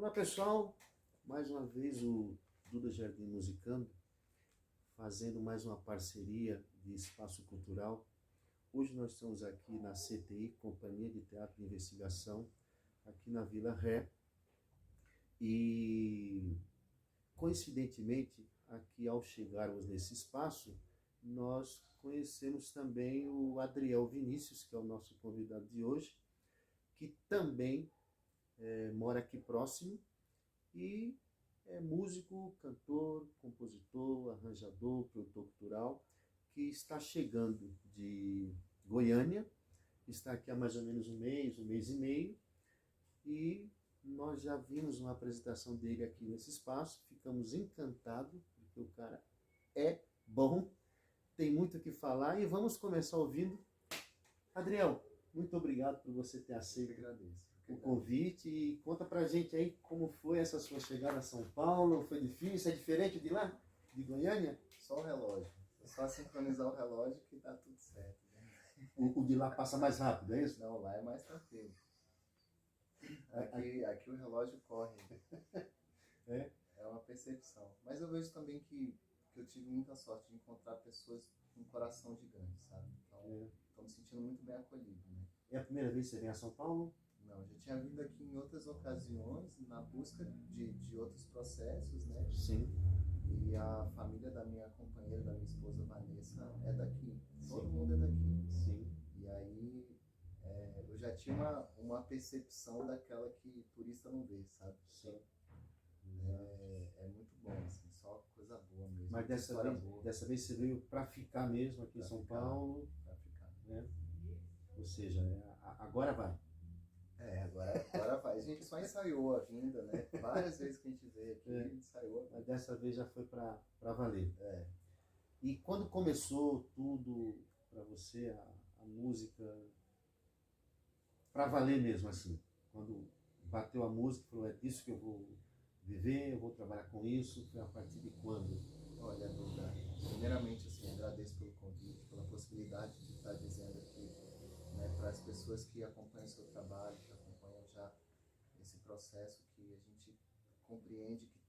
Olá pessoal, mais uma vez o Duda Jardim Musicando, fazendo mais uma parceria de espaço cultural. Hoje nós estamos aqui na CTI, Companhia de Teatro de Investigação, aqui na Vila Ré. E coincidentemente, aqui ao chegarmos nesse espaço, nós conhecemos também o Adriel Vinícius, que é o nosso convidado de hoje, que também mora aqui próximo e é músico, cantor, compositor, arranjador, produtor cultural, que está chegando de Goiânia, está aqui há mais ou menos um mês e meio, e nós já vimos uma apresentação dele aqui nesse espaço, ficamos encantados, porque o cara é bom, tem muito o que falar, e vamos começar ouvindo. Adriel, muito obrigado por você ter aceito o convite, e conta pra gente aí como foi essa sua chegada a São Paulo. Foi difícil? É diferente de lá? De Goiânia? Só o relógio. É só sincronizar o relógio que tá tudo certo. O de lá passa mais rápido, é isso? Não, lá é mais tranquilo. Aqui o relógio corre. É uma percepção. Mas eu vejo também que eu tive muita sorte de encontrar pessoas com um coração gigante, sabe? Então, estou me sentindo muito bem acolhido, né? É a primeira vez que você vem a São Paulo? Não, já tinha vindo aqui em outras ocasiões, na busca de outros processos, né? Sim. E a família da minha companheira, da minha esposa Vanessa, é daqui. Todo mundo é daqui. Sim. E aí eu já tinha uma percepção daquela que turista não vê, sabe? Sim. É muito bom, assim, só coisa boa mesmo. Mas dessa vez você veio para ficar mesmo aqui em São Paulo? Para ficar. Né? Ou seja, agora vai. Agora vai. A gente só ensaiou a vinda, né? Várias vezes que a gente veio aqui, a gente ensaiou. Mas dessa vez já foi para valer. É. E quando começou tudo para você, a música, para valer mesmo, assim? Quando bateu a música, falou, é disso que eu vou viver, eu vou trabalhar com isso, foi a partir de quando? Olha, Duda, primeiramente, assim, agradeço pelo convite, pela possibilidade de estar dizendo aqui, né, para as pessoas que acompanham o seu trabalho, que acompanham já esse processo, que a gente compreende que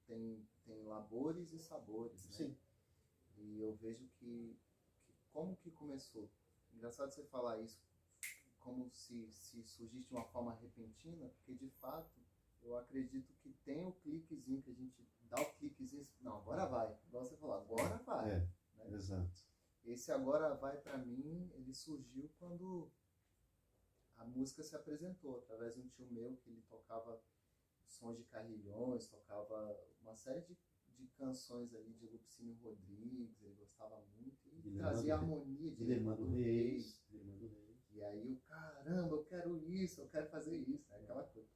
tem labores e sabores, né? Sim. E eu vejo que como que começou? Engraçado você falar isso, como se surgisse de uma forma repentina, porque de fato eu acredito que tem o cliquezinho, que a gente dá o cliquezinho, não, agora vai, igual você falou, agora vai. Né? Exato. Esse agora vai, para mim, ele surgiu quando a música se apresentou, através de um tio meu, que ele tocava sons de carrilhões, tocava uma série de canções ali de Lupicínio Rodrigues, ele gostava muito, e trazia harmonia de Lemando Reis. E aí eu, caramba, eu quero isso, eu quero fazer isso, né? Aquela coisa.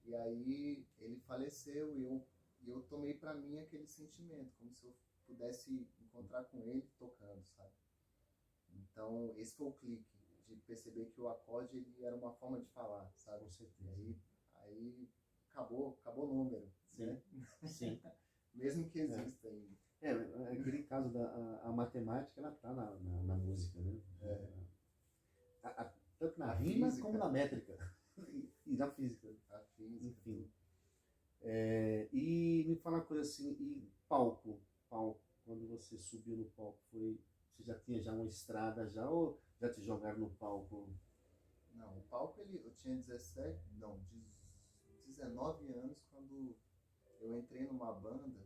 E aí ele faleceu e eu tomei para mim aquele sentimento, como se eu pudesse encontrar com ele tocando, sabe? Então esse foi o clique, de perceber que o acorde ele era uma forma de falar, sabe? Com certeza. E aí acabou o número. Sim. Né? Sim. Mesmo que exista ainda. Aquele caso a matemática, ela tá na música, né? Tanto na rima física, como na métrica. E na física. A física. Enfim. E me fala uma coisa assim, e palco, quando você subiu no palco, você já tinha uma estrada ou já te jogaram no palco? Não, o palco eu tinha 19 anos quando eu entrei numa banda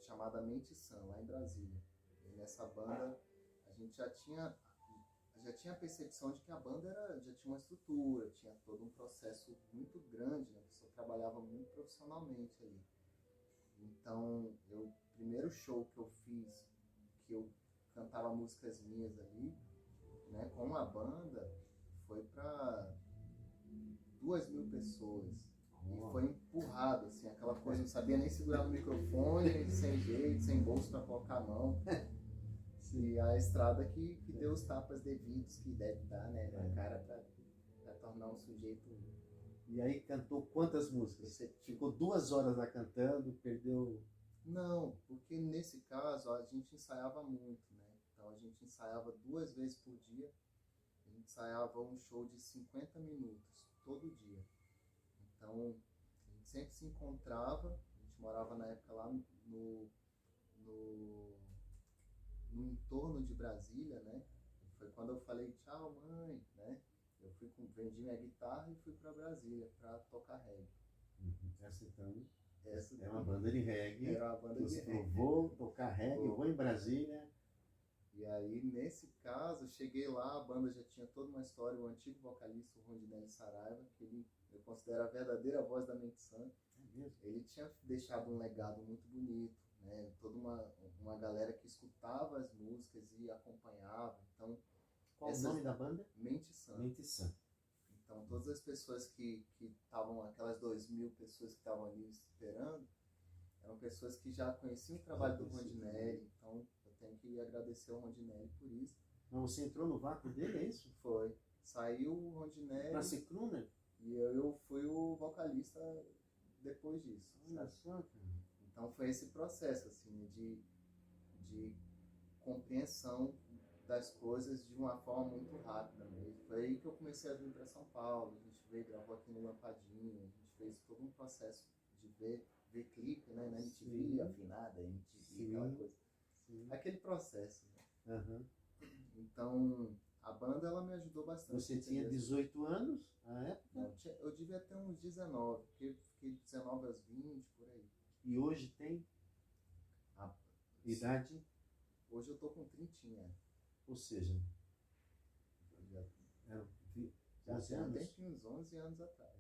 chamada Mente Sã, lá em Brasília. E nessa banda a gente já tinha a percepção de que a banda já tinha uma estrutura, tinha todo um processo muito grande, né? A pessoa trabalhava muito profissionalmente ali. Então, o primeiro show que eu fiz, que eu cantava músicas minhas ali, né, com a banda, foi para 2.000 pessoas. E foi empurrado, assim, aquela coisa, não sabia nem segurar no microfone, sem jeito, sem bolso para colocar a mão. E a estrada que deu os tapas devidos que deve dar, né, na cara para tornar um sujeito. E aí cantou quantas músicas? Você ficou 2 horas lá cantando, perdeu? Não, porque nesse caso a gente ensaiava muito, né? Então a gente ensaiava 2 vezes por dia, a gente ensaiava um show de 50 minutos todo dia. Então a gente sempre se encontrava, a gente morava na época lá no, no entorno de Brasília, né? Foi quando eu falei tchau, mãe, né? Vendi minha guitarra e fui para Brasília para tocar reggae. Essa então Essa é uma banda de reggae. era uma banda de Você falou, reggae. vou tocar reggae, vou em Brasília. E aí, nesse caso, cheguei lá, a banda já tinha toda uma história, o antigo vocalista, o Rondinelli Saraiva, que eu considero a verdadeira voz da Mente Sã. Ele tinha deixado um legado muito bonito, né? Toda uma galera que escutava as músicas e acompanhava. Então, qual o nome da banda? Mente Sã. Mente Sã. Então, todas as pessoas que estavam, aquelas 2.000 pessoas que estavam ali esperando, eram pessoas que já conheciam o trabalho do Rondinelli. Então, eu tenho que agradecer ao Rondinelli por isso. Mas você entrou no vácuo dele, é isso? Foi. Saiu o Rondinelli. Pra ser crooner? E eu fui o vocalista depois disso. Olha só, cara. Então foi esse processo, assim, de compreensão das coisas de uma forma muito rápida mesmo. Foi aí que eu comecei a vir para São Paulo, a gente veio, gravou aqui no Lampadinho, a gente fez todo um processo de ver clipe, né, na MTV, afinada, MTV, aquela coisa. Sim. Aquele processo, né? Uhum. Então, a banda, ela me ajudou bastante. Você tinha 18 anos na época? Não, eu devia ter uns 19, porque fiquei de 19 aos 20, por aí. E hoje tem idade? Hoje eu tô com 30. Ou seja, já tem uns 11 anos atrás.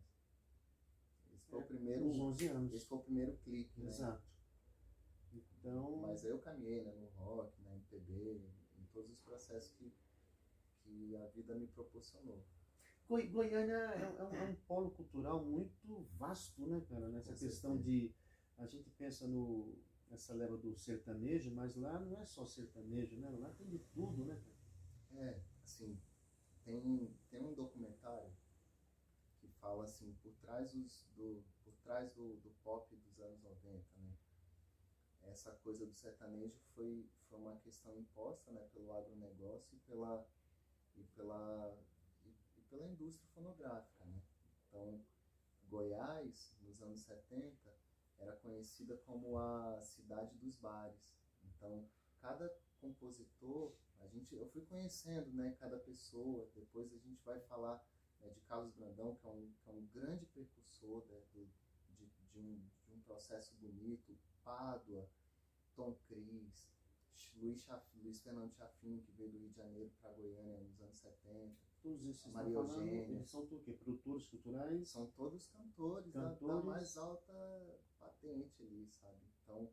Esse foi o primeiro, uns 11 anos. Esse foi o primeiro clipe, né? Exato. Então... Mas aí eu caminhei, né, no rock, na MPB, em todos os processos que a vida me proporcionou. Goiânia é um polo cultural muito vasto, né, cara? Nessa questão de... A gente pensa nessa leva do sertanejo, mas lá não é só sertanejo, né? Lá tem de tudo, né, cara? É, assim, tem um documentário que fala, assim, por trás do pop dos anos 90, né? Essa coisa do sertanejo foi uma questão imposta, né, pelo agronegócio e pela indústria fonográfica, né? Então, Goiás, nos anos 70, era conhecida como a cidade dos bares. Então, cada compositor, eu fui conhecendo, né, cada pessoa. Depois a gente vai falar, né, de Carlos Brandão, que é um grande precursor, né, de um processo bonito, Pádua, Tom Cris, Luiz Fernando Chafim, que veio do Rio de Janeiro para Goiânia nos anos 70. Todos esses Maria Eugênia. Eles são o quê? Produtores culturais? São todos cantores. Da mais alta patente ali, sabe? Então,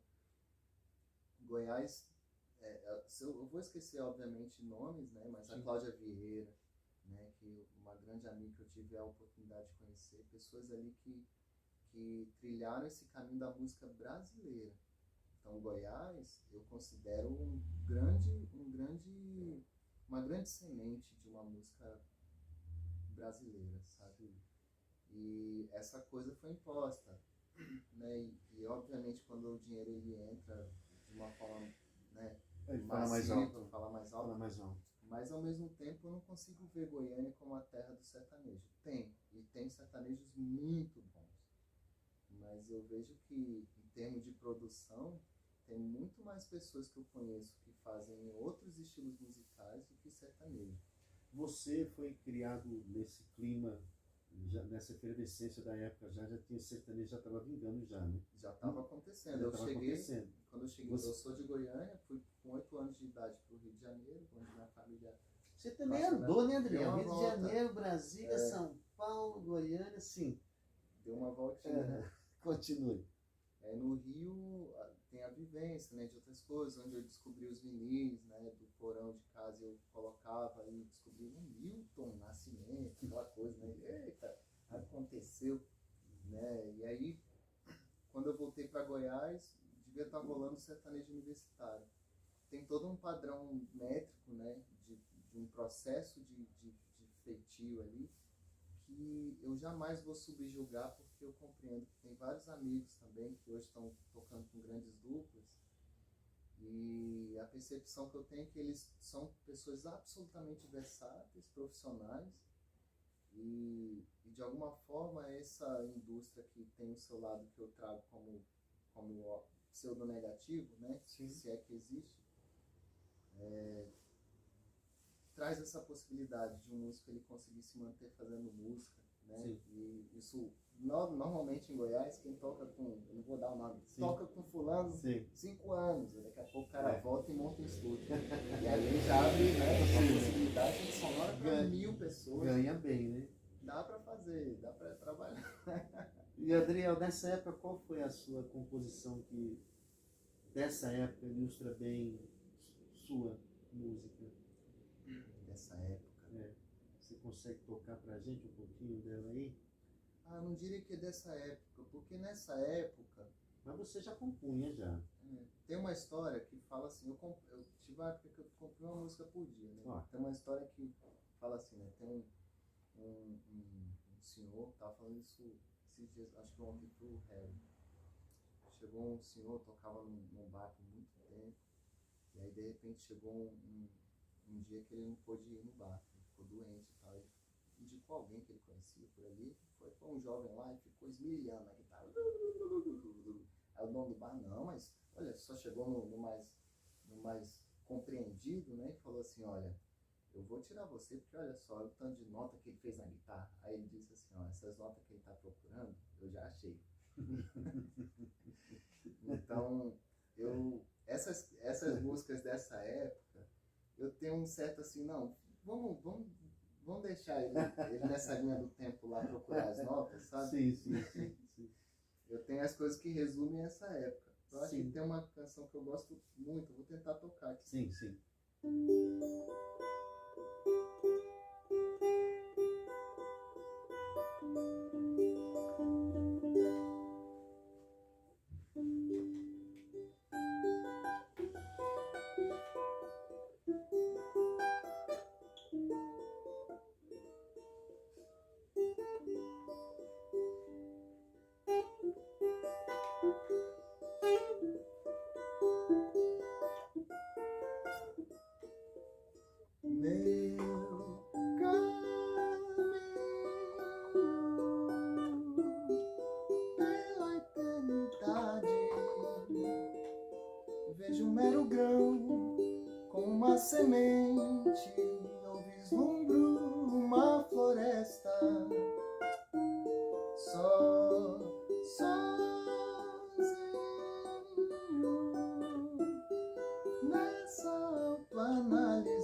Goiás, eu vou esquecer, obviamente, nomes, né? Mas sim, a Cláudia Vieira, né? Que uma grande amiga que eu tive a oportunidade de conhecer, pessoas ali que trilharam esse caminho da música brasileira. Então, Goiás, eu considero uma grande semente de uma música brasileira, sabe? E essa coisa foi imposta, né? E obviamente, quando o dinheiro ele entra de uma forma, né, fala mais alto. Mas ao mesmo tempo eu não consigo ver Goiânia como a terra do sertanejo. Tem sertanejos muito bons, mas eu vejo que em termos de produção tem muito mais pessoas que eu conheço que fazem outros estilos musicais do que sertanejo. Você foi criado nesse clima, já, nessa efervescência da época, já tinha sertanejo, já estava vingando já, né? Já estava acontecendo. Quando eu cheguei, eu sou de Goiânia, fui com 8 anos de idade para o Rio de Janeiro, onde minha família... Você também andou, né, Adriano? Rio de Janeiro, Brasília, São Paulo, Goiânia, sim. Deu uma voltinha. Continue. No Rio tem a vivência, né, de outras coisas, onde eu descobri os vinis, né, do porão de casa eu colocava e descobri um Milton Nascimento, aquela coisa, né, eita, aconteceu, né, e aí quando eu voltei para Goiás, devia estar rolando sertanejo universitário. Tem todo um padrão métrico, né, de um processo de feitio ali, que eu jamais vou subjugar, porque eu compreendo que tem vários amigos também que hoje estão tocando com grandes duplas, e a percepção que eu tenho é que eles são pessoas absolutamente versáteis, profissionais, E de alguma forma essa indústria que tem o seu lado que eu trago como pseudo-negativo, né? Sim. Se é que existe, traz essa possibilidade de um músico ele conseguir se manter fazendo música, né? Sim. E isso, normalmente em Goiás, quem toca com, eu não vou dar o nome, Sim. toca com fulano Sim. 5 anos, daqui a pouco o cara É. volta e monta um estúdio. E aí já abre, né, uma possibilidade de sonora para 1000 pessoas. Ganha bem, né? Dá para fazer, dá para trabalhar. E Adriel, nessa época, qual foi a sua composição que, dessa época, ilustra bem sua música? Dessa época. É. Você consegue tocar pra gente um pouquinho dela aí? Ah, não diria que é dessa época, porque nessa época... Mas você já compunha, já. Tem uma história que fala assim, eu tive uma época que eu comprei uma música por dia, né? Ah. Tem uma história que fala assim, né? Tem um senhor, tava falando isso esses dias, acho que ontem pro Harry. Chegou um senhor, tocava num bar por muito tempo, e aí de repente chegou um dia que ele não pôde ir no bar, ele ficou doente e tal, ele indicou alguém que ele conhecia por ali, foi um jovem lá e ficou esmirilhando na guitarra. Aí o dono do bar, não, mas olha, só chegou no mais compreendido, né, e falou assim, olha, eu vou tirar você, porque olha só, o tanto de nota que ele fez na guitarra. Aí ele disse assim, ó, essas notas que ele está procurando, eu já achei. Então, essas músicas dessa época, eu tenho um certo assim, não, vamos deixar ele nessa linha do tempo lá procurar as notas, sabe? Sim. Eu tenho as coisas que resumem essa época. Eu acho Sim. que tem uma canção que eu gosto muito, vou tentar tocar aqui. Sim. Meu caminho pela eternidade, vejo um mero grão com uma semente, eu vislumbro uma floresta, sozinho nessa autoanálise.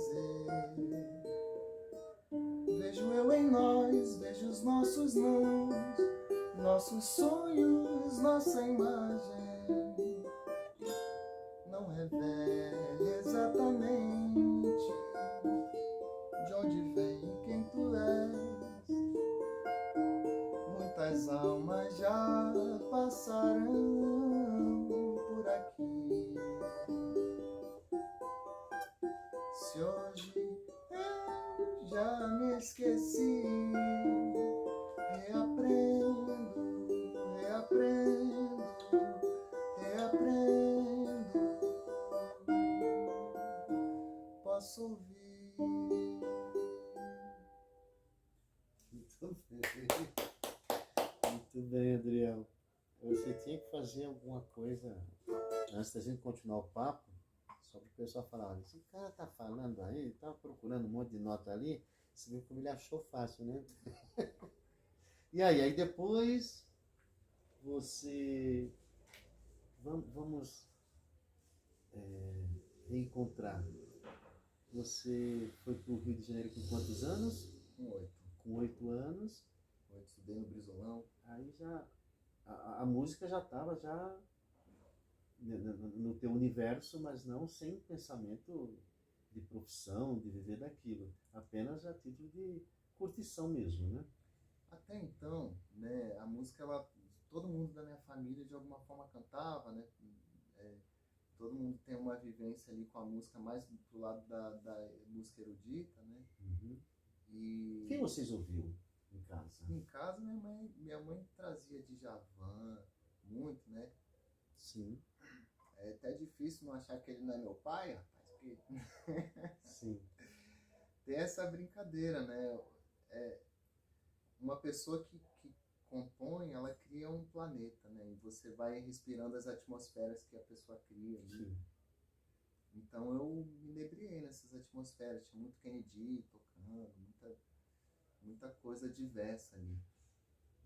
Vejo eu em nós, vejo os nossos nãos, nossos sonhos, nossa imagem não revela exatamente de onde vem quem tu és. Muitas almas já passaram por aqui. Se hoje eu já me esqueci, reaprendo, posso ouvir. Muito bem, Adriel. Você tinha que fazer alguma coisa antes da gente continuar o papo, só para o pessoal falar, olha, esse cara tá falando aí, tá procurando um monte de nota ali, você viu como ele achou fácil, né? E aí depois você... Vamos reencontrar. Você foi para o Rio de Janeiro com quantos anos? Com 8. Com 8 anos. 8, estudei no Brizolão. Aí já a música já estava já no teu universo, mas não sem pensamento de profissão, de viver daquilo. Apenas a título de curtição mesmo, né? Até então, né, a música, todo mundo da minha família de alguma forma cantava, né? Todo mundo tem uma vivência ali com a música mais pro lado da música erudita, né? Uhum. E quem vocês ouviam em casa? Em casa, minha mãe trazia Djavan, muito, né? Sim. É até difícil não achar que ele não é meu pai, rapaz, porque Sim. tem essa brincadeira, né? uma pessoa que compõe, ela cria um planeta, né? E você vai respirando as atmosferas que a pessoa cria ali. Sim. Então eu me inebriei nessas atmosferas. Tinha muito Kennedy tocando, muita coisa diversa ali.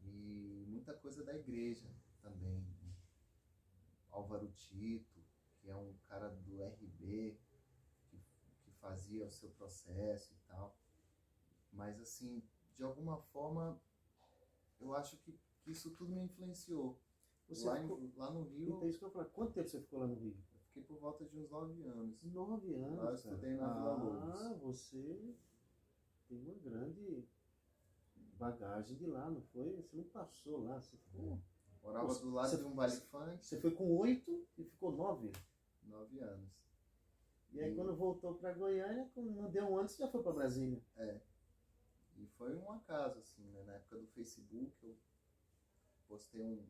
E muita coisa da igreja também, né? Álvaro Tito, que é um cara do RB, que fazia o seu processo e tal. Mas, assim, de alguma forma, eu acho que isso tudo me influenciou. Lá no Rio, Então, isso que eu falo. Quanto tempo você ficou lá no Rio? eu fiquei por volta de uns 9 anos. 9 anos, Lá eu estudei na Vila Lobos. Ah, você tem uma grande bagagem de lá, não foi? Você não passou lá, você ficou... Morava do lado de um baile funk. Você foi com 8 e ficou 9? 9 anos. E aí quando voltou para Goiânia, não deu um ano, você já foi para Brasília. E foi um acaso, assim, né? Na época do Facebook, eu postei um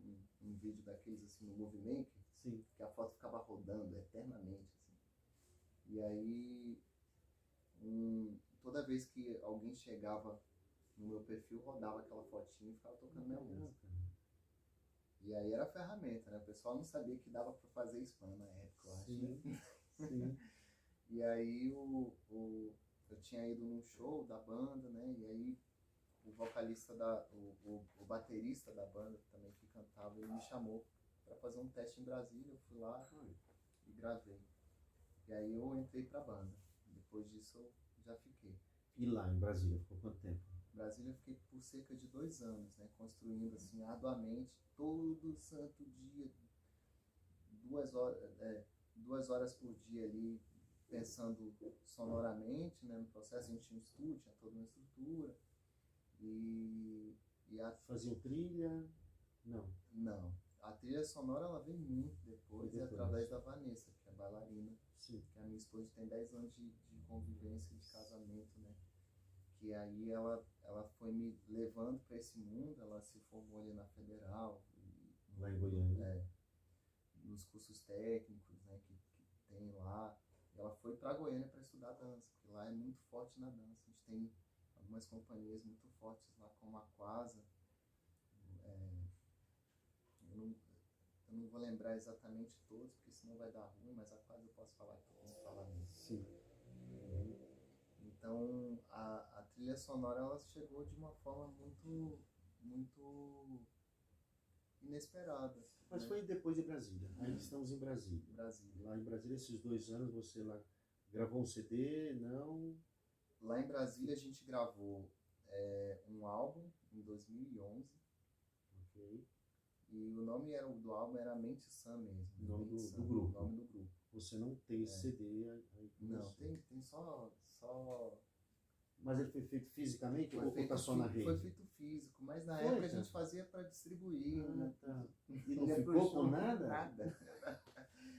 vídeo daqueles, assim, no Movie Maker. Sim. Que a foto ficava rodando eternamente, assim. E aí, toda vez que alguém chegava no meu perfil, rodava aquela fotinha e ficava tocando minha música. E aí era ferramenta, né? O pessoal não sabia que dava para fazer spam na época, eu acho. Sim, sim. E aí eu tinha ido num show da banda, né? E aí o vocalista, o baterista da banda também que cantava, ele me chamou para fazer um teste em Brasília. Eu fui lá e gravei. E aí eu entrei pra banda. Depois disso eu já fiquei. E lá em Brasília, ficou quanto tempo? Em Brasília eu fiquei por cerca de 2 anos, né? Construindo assim arduamente, todo santo dia, 2 horas por dia ali, pensando sonoramente, né? No processo a gente tinha um estúdio, tinha toda uma estrutura. Faziam trilha? Não. Não. A trilha sonora ela vem muito depois, e através da Vanessa, que é bailarina. Sim. Que a minha esposa tem 10 anos de convivência, de casamento, né? Que aí ela foi me levando para esse mundo. Ela se formou ali na Federal. Lá em Goiânia. Nos cursos técnicos, né, que tem lá. Ela foi para Goiânia para estudar dança, porque lá é muito forte na dança. A gente tem algumas companhias muito fortes lá, como a Quasa. Eu não vou lembrar exatamente todos, porque senão vai dar ruim, mas a Quasa eu posso falar que eu vou falar mesmo. Sim. Então, a trilha sonora ela chegou de uma forma muito inesperada. Mas né? foi depois de Brasília. Aí estamos em Brasília. Lá em Brasília, esses 2 anos, você lá gravou um CD, não? Lá em Brasília a gente gravou um álbum em 2011. Ok. E o nome do álbum era Mente Sã mesmo. O nome do grupo. O nome do grupo. Você não tem esse CD aí? Não, tem só... Mas ele foi feito fisicamente Foi ou feito está só na rede? Foi feito físico, mas na época a gente fazia para distribuir. Né? Tá. E não ficou com nada? Nada.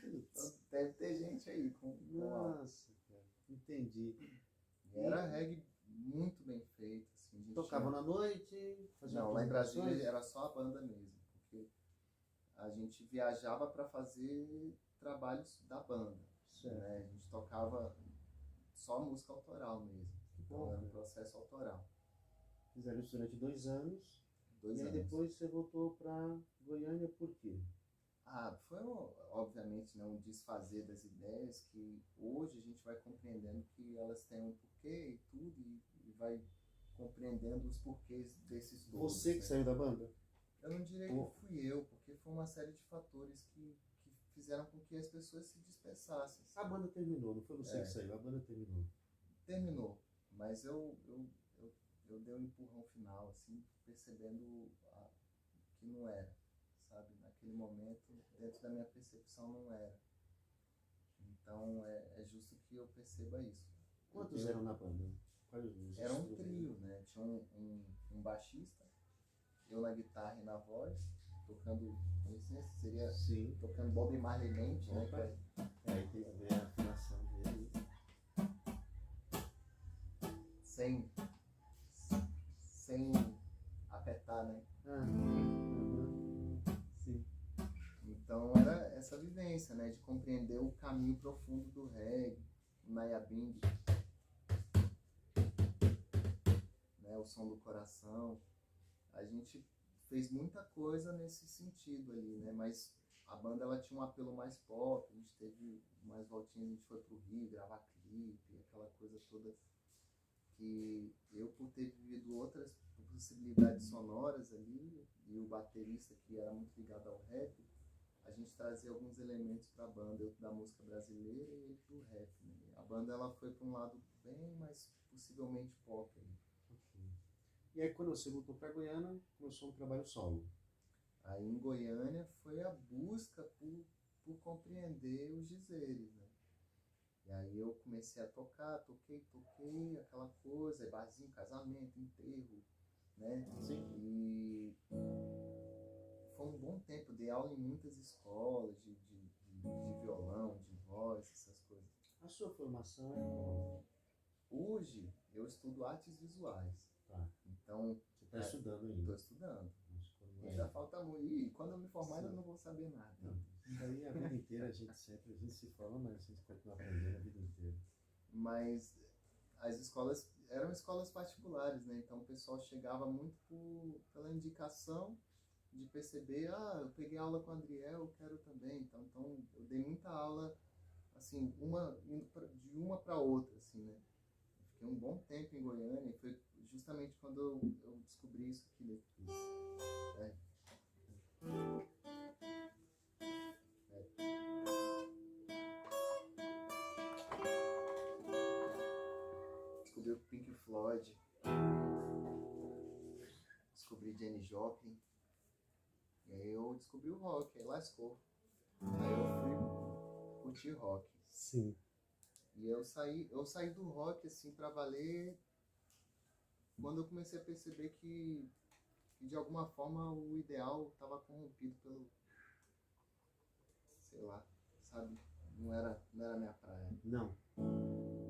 Então, deve ter gente aí com Nossa, cara. Entendi. E era reggae muito bem feito. Assim, Tocava na noite? Não, lá em Brasília era só a banda mesmo. Porque a gente viajava para fazer trabalhos da banda. Né? A gente tocava só música autoral mesmo. Então era um processo autoral. Fizeram isso durante 2 anos. 2 anos. E aí depois você voltou para Goiânia por quê? Foi obviamente, né, um desfazer das ideias que hoje a gente vai compreendendo que elas têm um porquê e tudo, e vai compreendendo os porquês desses todos. Você que saiu da banda? Eu não diria que fui eu, porque foi uma série de fatores que fizeram com que as pessoas se dispersassem. A banda terminou, não foi você que saiu, a banda terminou. Terminou, mas eu dei um empurrão final, assim, percebendo que não era, sabe? Naquele momento, dentro da minha percepção, não era. Então, é justo que eu perceba isso. Quantos eram na banda? Era um trio, né? Tinha um baixista, eu na guitarra e na voz, tocando, com licença, seria tocando Bob Marley Mente, né? Aí tem a ver a afinação dele. Sem apertar, né? Sim. Então era essa vivência, né? De compreender o caminho profundo do reggae, o Nayabing, né? O som do coração. a gente fez muita coisa nesse sentido ali, né? Mas a banda ela tinha um apelo mais pop, a gente teve mais voltinhas, a gente foi pro Rio gravar clipe, aquela coisa toda que eu, por ter vivido outras possibilidades sonoras ali, e o baterista que era muito ligado ao rap, a gente trazia alguns elementos para a banda, eu da música brasileira e ele do rap, né? A banda ela foi para um lado bem mais possivelmente pop ali. Ok. E aí quando você voltou para Goiânia, começou um trabalho solo. Aí em Goiânia foi a busca por compreender os dizeres, né? E aí eu comecei a tocar, toquei, aquela coisa, barzinho, casamento, enterro, né? Sim. E foi um bom tempo, dei aula em muitas escolas de violão, de voz, essas coisas. A sua formação é qual? Hoje eu estudo artes visuais. Tá. Então, você está estudando ainda? Estou estudando. Ainda falta muito. E quando eu me formar, eu não vou saber nada. Não, isso aí a vida inteira a gente se forma, mas a gente continua aprendendo a vida inteira. Mas as escolas eram escolas particulares, né? Então o pessoal chegava muito pela indicação de perceber, eu peguei aula com o Adriel, eu quero também. Então eu dei muita aula, assim, de uma para outra, assim, né? Fiquei um bom tempo em Goiânia e foi justamente quando eu descobri isso aqui. Descobri o Pink Floyd, descobri Janis Joplin, e aí eu descobri o rock, aí lascou. Aí eu fui curtir rock. Sim. E eu saí do rock assim pra valer quando eu comecei a perceber que de alguma forma o ideal estava corrompido pelo, sei lá, sabe? Não era minha praia. Não.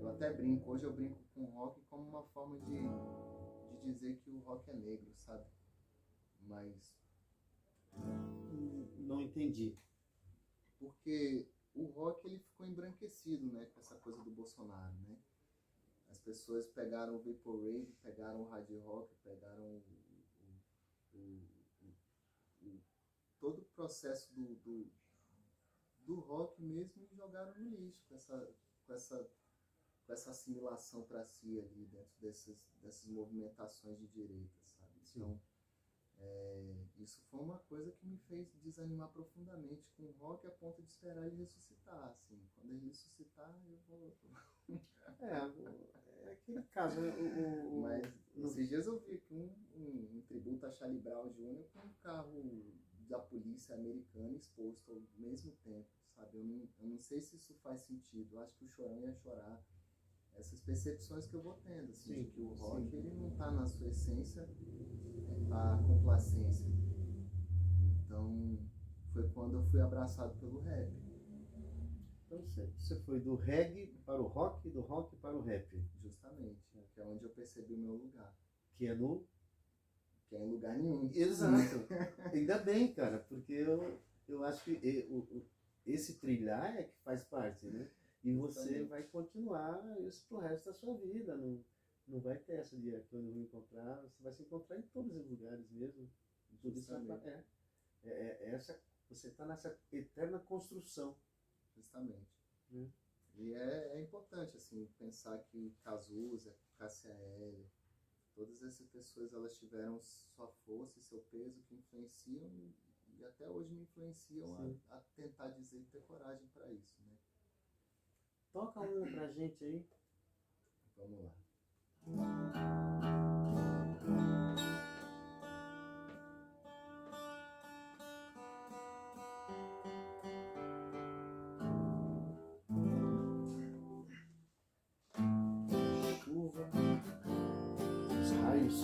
Eu até brinco, hoje eu brinco com o rock como uma forma de dizer que o rock é negro, sabe? Mas não entendi. Porque o rock ele ficou embranquecido, né, com essa coisa do Bolsonaro, né? As pessoas pegaram o Vaporwave, pegaram o hard rock, pegaram todo o processo do rock mesmo e jogaram no lixo com essa assimilação para si ali dentro dessas movimentações de direita, sabe? Então, isso foi uma coisa que me fez desanimar profundamente com o rock a ponto de esperar ele ressuscitar, assim. Quando ele ressuscitar, eu vou... É aquele caso, Mas esses dias eu vi aqui um tributo a Charlie Brown Jr. com um carro da polícia americana exposto ao mesmo tempo, sabe? Eu não sei se isso faz sentido. Eu acho que o Chorão ia chorar. Essas percepções que eu vou tendo, assim, sim, de que o rock ele não está na sua essência a complacência. Então foi quando eu fui abraçado pelo rap. Então você foi do reggae para o rock, do rock para o rap. Justamente, que é onde eu percebi o meu lugar. Que é no... Que é em lugar nenhum. Exato. Ainda bem, cara, porque eu acho que esse trilhar é que faz parte, né? E você vai continuar isso pro resto da sua vida. Não vai ter essa de que eu não vou encontrar. Você vai se encontrar em todos os lugares mesmo. Tudo isso você está nessa eterna construção. Justamente. E é importante, assim, pensar que Cazuza, Cássia Eller, todas essas pessoas, elas tiveram sua força e seu peso que influenciam e até hoje me influenciam a tentar dizer e ter coragem para isso, né? Toca uma pra gente aí. Vamos lá. Chuva, os raios.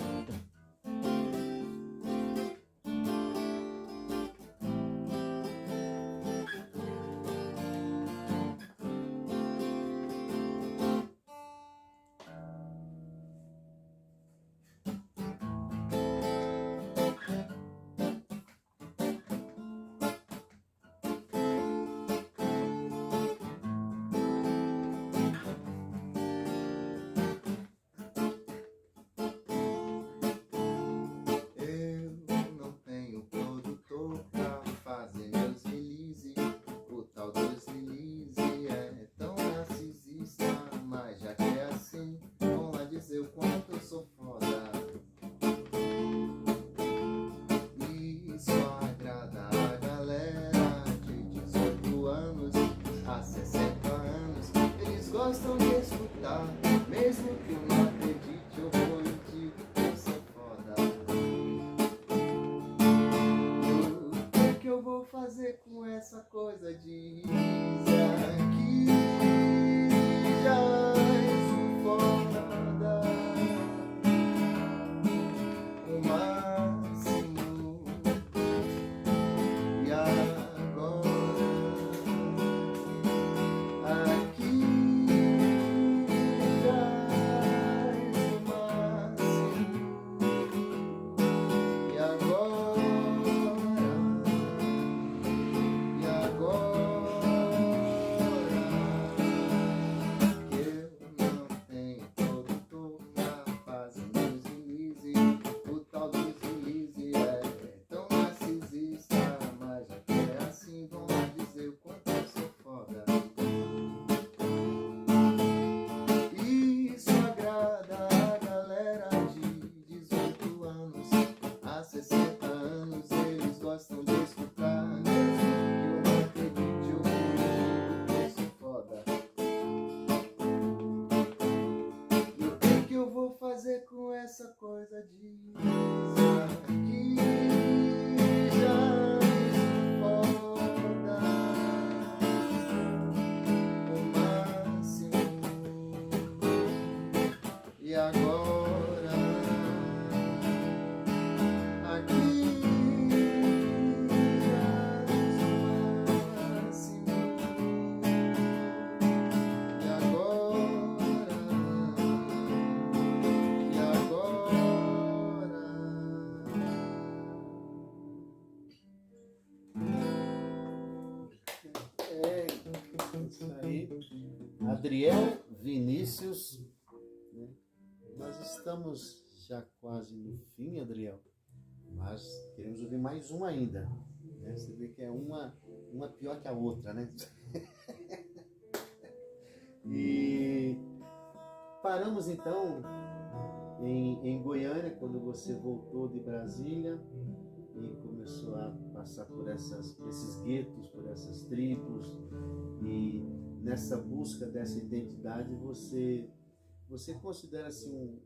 coisa diz aqui já és foda, o máximo. E agora aqui já és o máximo. E agora que eu não tenho produtor na fase deslize, o tal deslize é tão narcisista, mas já que é assim, vamos dizer o quanto eu sou foda. Isso agrada a galera de 18 anos a 60 anos, eles gostam de escutar, né? Que eu não acredito, eu porque eu sou foda. E o que eu vou fazer com essa coisa de aqui já é foda, o máximo. E agora aqui já é o máximo. E agora É, isso aí. Adriel Vinícius, né? Nós estamos já quase no fim, Adriel, mas queremos ouvir mais uma ainda, né? Você vê que é uma pior que a outra, né? E paramos então em Goiânia, quando você voltou de Brasília e começou a passar por esses guetos, por essas tribos, e nessa busca dessa identidade você considera-se um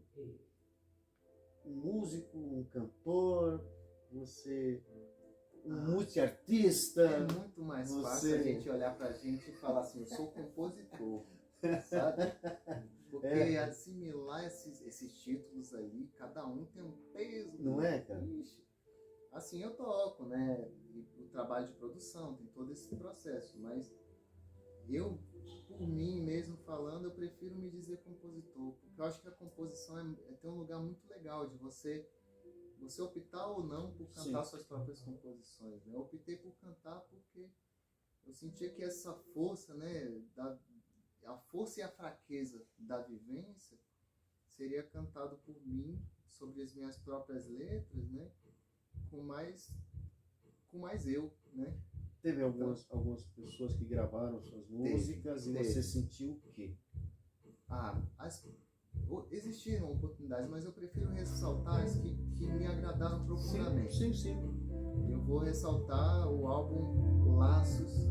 músico, um cantor, você um multiartista? é muito mais fácil a gente olhar pra gente e falar assim, eu sou compositor, sabe? Porque assimilar esses títulos aí, cada um tem um peso. Não é, cara? Ixi. Assim, eu toco, né? E o trabalho de produção, tem todo esse processo, mas eu, por mim mesmo falando, eu prefiro me dizer compositor, porque eu acho que a composição tem um lugar muito legal de você optar ou não por cantar suas próprias composições, né? Eu optei por cantar porque eu sentia que essa força, né, a força e a fraqueza da vivência seria cantado por mim sobre as minhas próprias letras, né, com mais eu, né? Teve algumas pessoas que gravaram suas músicas e você sentiu o quê? Existiram oportunidades, mas eu prefiro ressaltar as que me agradaram profundamente. Sim. Eu vou ressaltar o álbum Laços.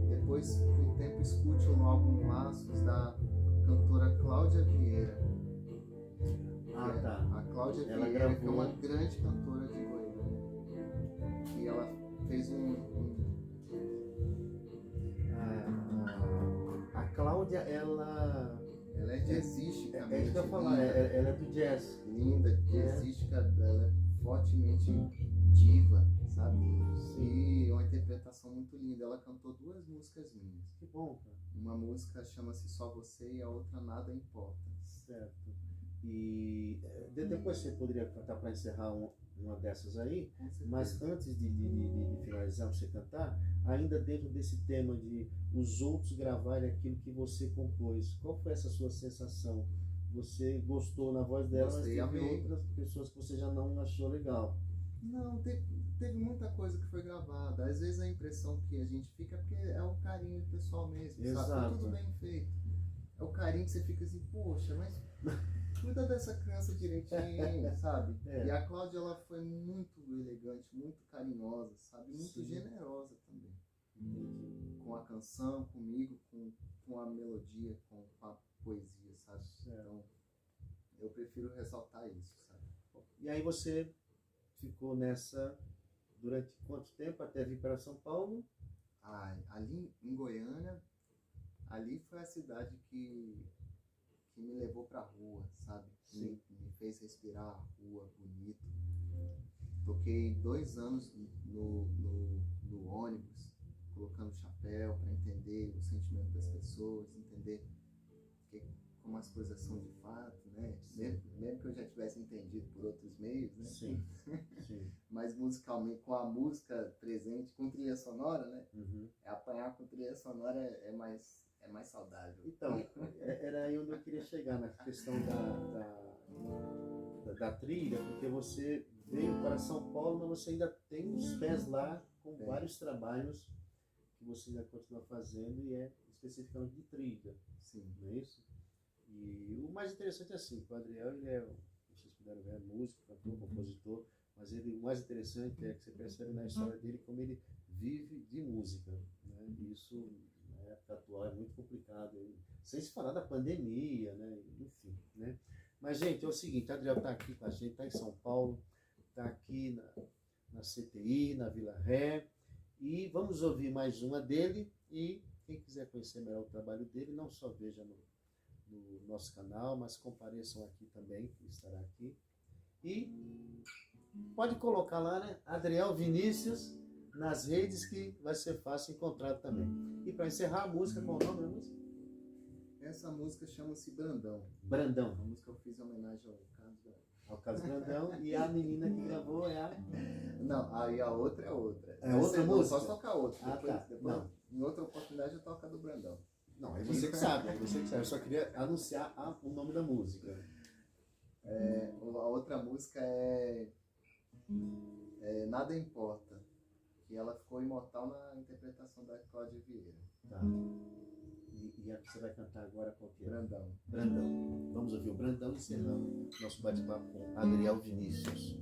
Depois, com o tempo, escute o álbum Laços da cantora Cláudia Vieira. Tá. A Cláudia Ela Vieira, gravou... que é uma grande cantora de Goiânia. E ela fez A Cláudia, ela é jazzística. É isso que eu ia falar, ela é do jazz. Linda, jazzística, ela é fortemente diva, sabe? E uma interpretação muito linda. Ela cantou 2 músicas minhas. Que bom, cara. Uma música chama-se Só Você e a outra Nada Importa. Certo. E depois você poderia cantar para encerrar uma dessas aí, mas antes de finalizar você cantar, ainda dentro desse tema de os outros gravarem aquilo que você compôs, qual foi essa sua sensação? Você gostou na voz dela, Gostei, mas teve amei. outras pessoas que você já não achou legal? Não, teve muita coisa que foi gravada. Às vezes a impressão que a gente fica é porque é o carinho pessoal mesmo, Exato. sabe? Foi tudo bem feito. É o carinho que você fica assim, poxa, mas cuida dessa criança direitinho, sabe? E a Cláudia, ela foi muito elegante, muito carinhosa, sabe? Muito generosa também. Com a canção, comigo, com a melodia, com a poesia, sabe? Então, eu prefiro ressaltar isso, sabe? E aí você ficou nessa durante quanto tempo até vir para São Paulo? Ali em Goiânia, ali foi a cidade que me levou pra rua, sabe? Me fez respirar a rua bonito. Toquei 2 anos no ônibus, colocando chapéu para entender o sentimento das pessoas, entender como as coisas são de fato, né? Mesmo que eu já tivesse entendido por outros meios, né? Sim. Mas musicalmente, com a música presente, com trilha sonora, né? Uhum. Apanhar com trilha sonora é mais saudável. Então, era aí onde eu queria chegar, na questão da trilha, porque você veio para São Paulo, mas você ainda tem os pés lá com vários trabalhos que você ainda continua fazendo e é especificamente de trilha. Sim. Não é isso? E o mais interessante é assim, o Adriel, ele é, vocês puderam ver, músico, cantor, compositor, mas o mais interessante é que você percebe na história dele como ele vive de música, né? Isso, na época atual, é muito complicado, sem se falar da pandemia, né? Enfim, né? Mas, gente, é o seguinte, o Adriel está aqui com a gente, está em São Paulo, está aqui na CTI, na Vila Ré, e vamos ouvir mais uma dele, e quem quiser conhecer melhor o trabalho dele, não só veja no nosso canal, mas compareçam aqui também, que estará aqui. E pode colocar lá, né, Adriel Vinícius, nas redes, que vai ser fácil encontrar também. E para encerrar a música, qual o nome da música? Essa música chama-se Brandão. Brandão. A música eu fiz em homenagem ao Carlos Brandão, e a menina que gravou é a... Não, aí a outra é outra. É outra música? Posso tocar outra. Depois, não. Em outra oportunidade eu toco a do Brandão. Não, é você que sabe, Eu só queria anunciar o nome da música. A outra música é Nada Importa, que ela ficou imortal na interpretação da Cláudia Vieira. Tá. E a que você vai cantar agora qual que é? Brandão. Brandão. Vamos ouvir o Brandão, encerrando nosso bate-papo com Adriel Vinícius.